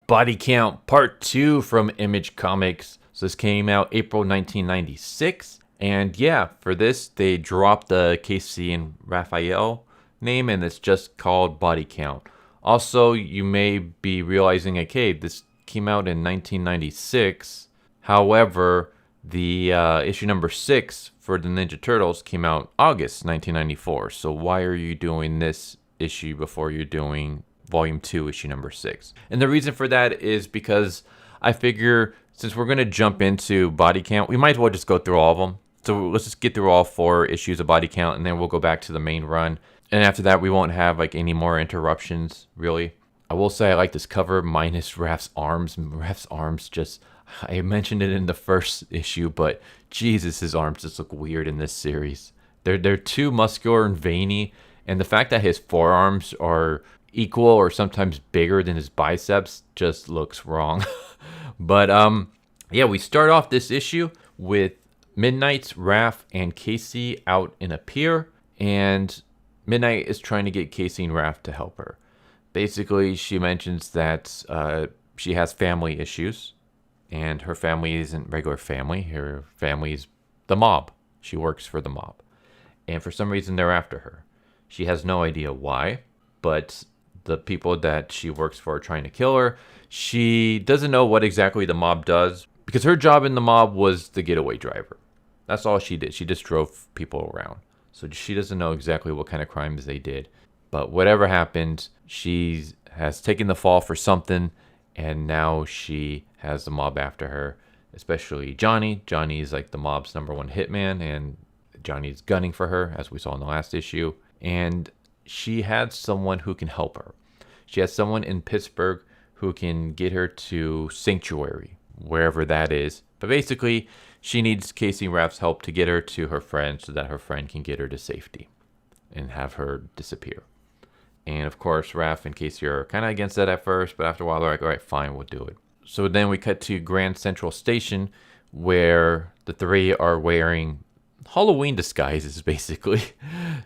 Body Count Part 2 from Image Comics. So this came out April 1996. And yeah, for this, they dropped the Casey and Raphael name, and it's just called Body Count. Also, you may be realizing, okay, this came out in 1996. However, the issue number 6 for the Ninja Turtles came out August 1994. So why are you doing this issue before you're doing Volume 2, issue number 6? And the reason for that is because I figure since we're going to jump into Body Count, we might as well just go through all of them. So let's just get through all 4 issues of Body Count, and then we'll go back to the main run. And after that, we won't have like any more interruptions, really. I will say I like this cover minus Raph's arms. Raph's arms just, I mentioned it in the first issue, but Jesus, his arms just look weird in this series. They're too muscular and veiny, and the fact that his forearms are equal or sometimes bigger than his biceps just looks wrong. But yeah, we start off this issue with Midnight's Raph and Casey out in a pier, and Midnight is trying to get Casey and Raph to help her. Basically, she mentions that she has family issues, and her family isn't regular family. Her family's the mob. She works for the mob. And for some reason, they're after her. She has no idea why, but the people that she works for are trying to kill her. She doesn't know what exactly the mob does, because her job in the mob was the getaway driver. That's all she did. She just drove people around. So she doesn't know exactly what kind of crimes they did. But whatever happened, she has taken the fall for something, and now she has the mob after her, especially Johnny. Johnny's like the mob's #1 hitman, and Johnny's gunning for her, as we saw in the last issue. And she had someone who can help her. She has someone in Pittsburgh who can get her to Sanctuary, wherever that is. But basically, she needs Casey Raph's help to get her to her friend so that her friend can get her to safety and have her disappear. And of course, Raph and Casey are kind of against that at first, but after a while, they're like, all right, fine, we'll do it. So then we cut to Grand Central Station, where the 3 are wearing Halloween disguises, basically.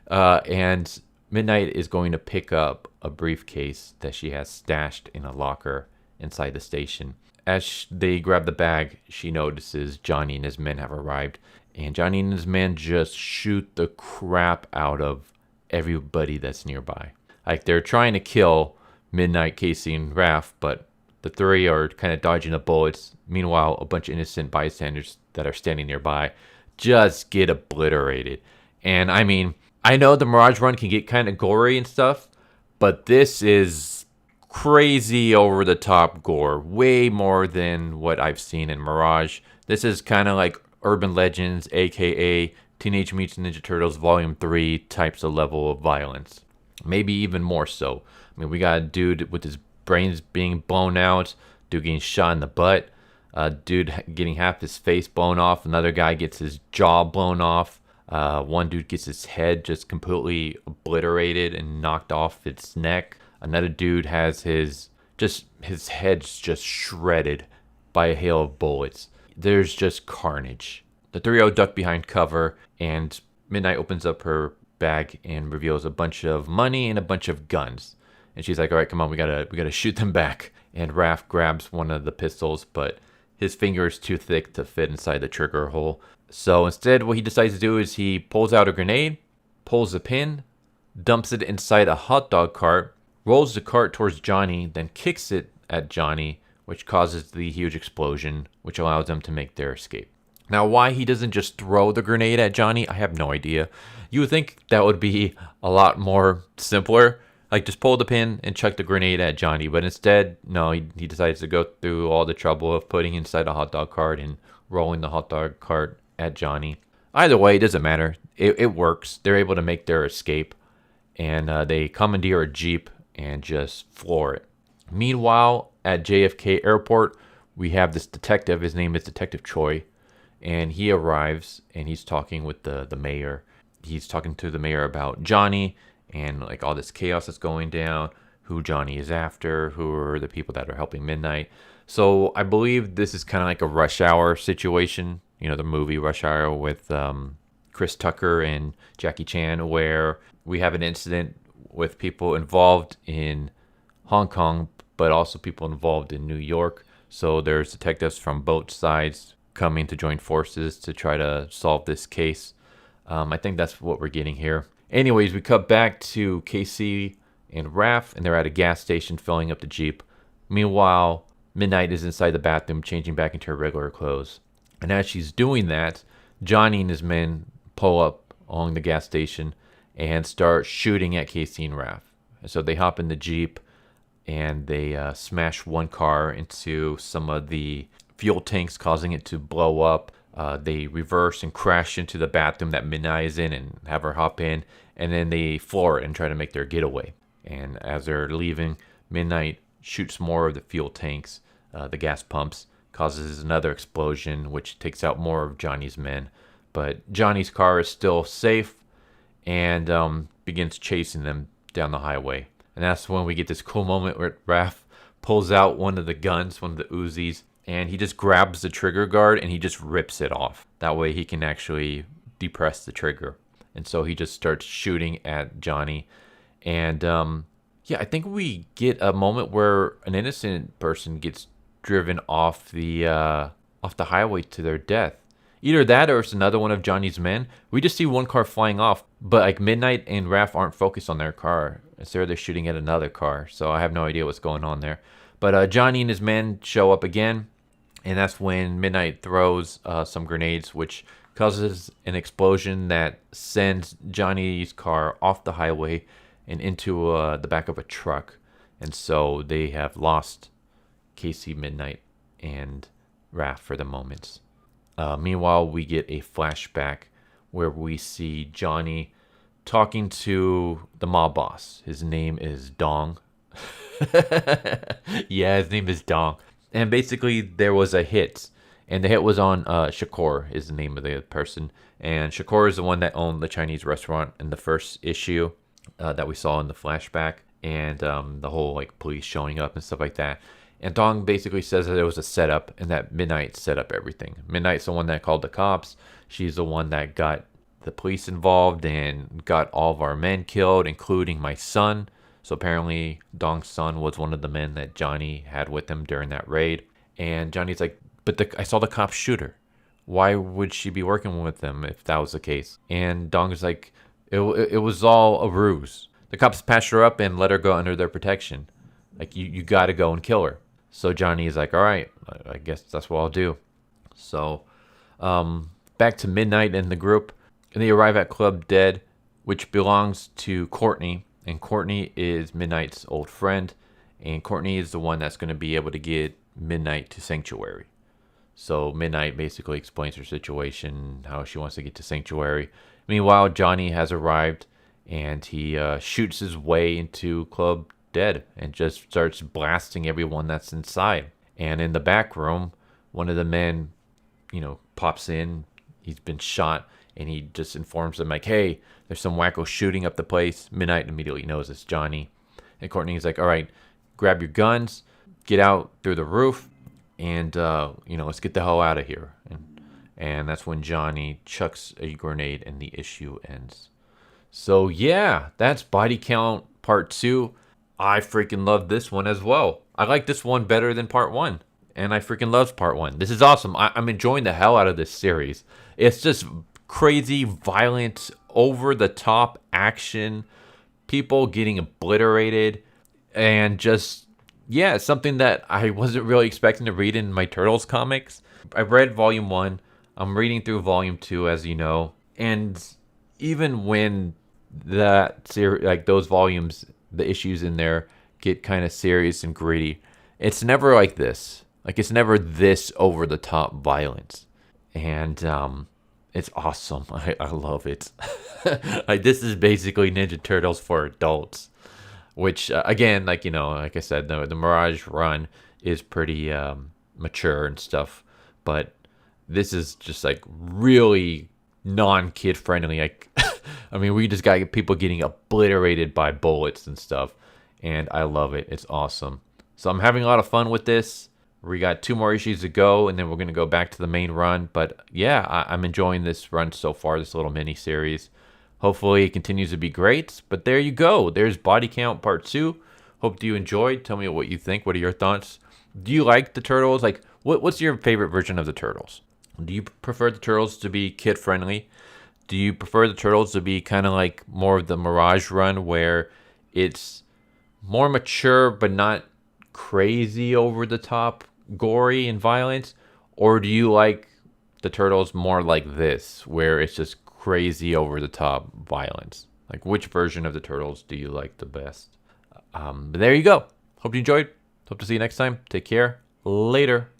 And Midnight is going to pick up a briefcase that she has stashed in a locker inside the station. As they grab the bag, she notices Johnny and his men have arrived. And Johnny and his men just shoot the crap out of everybody that's nearby. Like, they're trying to kill Midnight, Casey, and Raph, but the 3 are kind of dodging the bullets. Meanwhile, a bunch of innocent bystanders that are standing nearby just get obliterated. And I mean, I know the Mirage run can get kind of gory and stuff, but this is crazy over the top gore, way more than what I've seen in Mirage. This is kind of like Urban Legends, aka Teenage Mutant Ninja Turtles Volume 3 types of level of violence. Maybe even more so. I mean, we got a dude with his brains being blown out, dude getting shot in the butt, dude getting half his face blown off, another guy gets his jaw blown off, one dude gets his head just completely obliterated and knocked off its neck. Another dude has his head's just shredded by a hail of bullets. There's just carnage. The 3 duck behind cover, and Midnight opens up her bag and reveals a bunch of money and a bunch of guns. And she's like, all right, come on, we gotta shoot them back. And Raph grabs one of the pistols, but his finger is too thick to fit inside the trigger hole. So instead, what he decides to do is he pulls out a grenade, pulls a pin, dumps it inside a hot dog cart, rolls the cart towards Johnny, then kicks it at Johnny, which causes the huge explosion, which allows them to make their escape. Now, why he doesn't just throw the grenade at Johnny, I have no idea. You would think that would be a lot more simpler. Like, just pull the pin and chuck the grenade at Johnny. But instead, no, he decides to go through all the trouble of putting inside a hot dog cart and rolling the hot dog cart at Johnny. Either way, it doesn't matter. It works. They're able to make their escape. And they commandeer a Jeep and just floor it. Meanwhile, at JFK Airport, we have this detective. His name is Detective Choi. And he arrives and he's talking with the mayor. He's talking to the mayor about Johnny and like all this chaos that's going down, who Johnny is after, who are the people that are helping Midnight. So I believe this is kind of like a Rush Hour situation, you know, the movie Rush Hour with Chris Tucker and Jackie Chan, where we have an incident with people involved in Hong Kong, but also people involved in New York. So there's detectives from both sides coming to join forces to try to solve this case. I think that's what we're getting here. Anyways, we cut back to Casey and Raph, and they're at a gas station filling up the Jeep. Meanwhile, Midnight is inside the bathroom changing back into her regular clothes. And as she's doing that, Johnny and his men pull up along the gas station and start shooting at Casey and Raph. So they hop in the Jeep and they smash one car into some of the fuel tanks, causing it to blow up. They reverse and crash into the bathroom that Midnight is in and have her hop in. And then they floor it and try to make their getaway. And as they're leaving, Midnight shoots more of the fuel tanks, the gas pumps, causes another explosion, which takes out more of Johnny's men. But Johnny's car is still safe and begins chasing them down the highway. And that's when we get this cool moment where Raph pulls out one of the guns, one of the Uzis, and he just grabs the trigger guard and he just rips it off. That way he can actually depress the trigger. And so he just starts shooting at Johnny. And yeah, I think we get a moment where an innocent person gets driven off the highway to their death. Either that or it's another one of Johnny's men. We just see one car flying off, but like Midnight and Raph aren't focused on their car. Instead, they're shooting at another car. So I have no idea what's going on there. But Johnny and his men show up again, and that's when Midnight throws some grenades, which causes an explosion that sends Johnny's car off the highway and into the back of a truck. And so they have lost Casey, Midnight, and Raph for the moment. Meanwhile, we get a flashback where we see Johnny talking to the mob boss. His name is Dong. Yeah, his name is Dong. And basically, there was a hit. And the hit was on Shakur, is the name of the person. And Shakur is the one that owned the Chinese restaurant in the first issue that we saw in the flashback. And the whole like police showing up and stuff like that. And Dong basically says that it was a setup and that Midnight set up everything. Midnight's the one that called the cops. She's the one that got the police involved and got all of our men killed, including my son. So apparently Dong's son was one of the men that Johnny had with him during that raid. And Johnny's like, but I saw the cops shoot her. Why would she be working with them if that was the case? And Dong's like, it was all a ruse. The cops patched her up and let her go under their protection. Like, you got to go and kill her. So Johnny is like, all right, I guess that's what I'll do. So back to Midnight and the group. And they arrive at Club Dead, which belongs to Courtney. And Courtney is Midnight's old friend. And Courtney is the one that's going to be able to get Midnight to Sanctuary. So Midnight basically explains her situation, how she wants to get to Sanctuary. Meanwhile, Johnny has arrived, and he shoots his way into Club Dead and just starts blasting everyone that's inside. And in the back room, one of the men, pops in. He's been shot, and he just informs them like, hey, there's some wacko shooting up the place. Midnight immediately knows it's Johnny. And Courtney's like, all right, grab your guns, get out through the roof, and let's get the hell out of here. And that's when Johnny chucks a grenade and the issue ends. So yeah, that's Body Count Part 2. I freaking love this one as well. I like this one better than Part 1. And I freaking love Part 1. This is awesome. I'm enjoying the hell out of this series. It's just crazy, violent, over-the-top action. People getting obliterated. And just, yeah, something that I wasn't really expecting to read in my Turtles comics. I read Volume 1. I'm reading through Volume 2, as you know. And even when those volumes, the issues in there get kind of serious and gritty, it's never like this. Like, it's never this over-the-top violence. And it's awesome. I love it. Like, this is basically Ninja Turtles for adults. Which, again, like I said, the Mirage run is pretty mature and stuff. But this is just, like, really non-kid friendly. Like, I mean, we just got people getting obliterated by bullets and stuff. And I love it. It's awesome. So I'm having a lot of fun with this. We got 2 more issues to go, and then we're going to go back to the main run. But yeah, I'm enjoying this run so far, this little mini-series. Hopefully it continues to be great. But there you go. There's Body Count Part 2. Hope you enjoyed. Tell me what you think. What are your thoughts? Do you like the Turtles? Like, what's your favorite version of the Turtles? Do you prefer the Turtles to be kid friendly? Do you prefer the Turtles to be kind of like more of the Mirage run where it's more mature but not crazy over the top, gory and violent? Or do you like the Turtles more like this where it's just crazy over the top violence? Like, which version of the Turtles do you like the best? But there you go. Hope you enjoyed. Hope to see you next time. Take care. Later.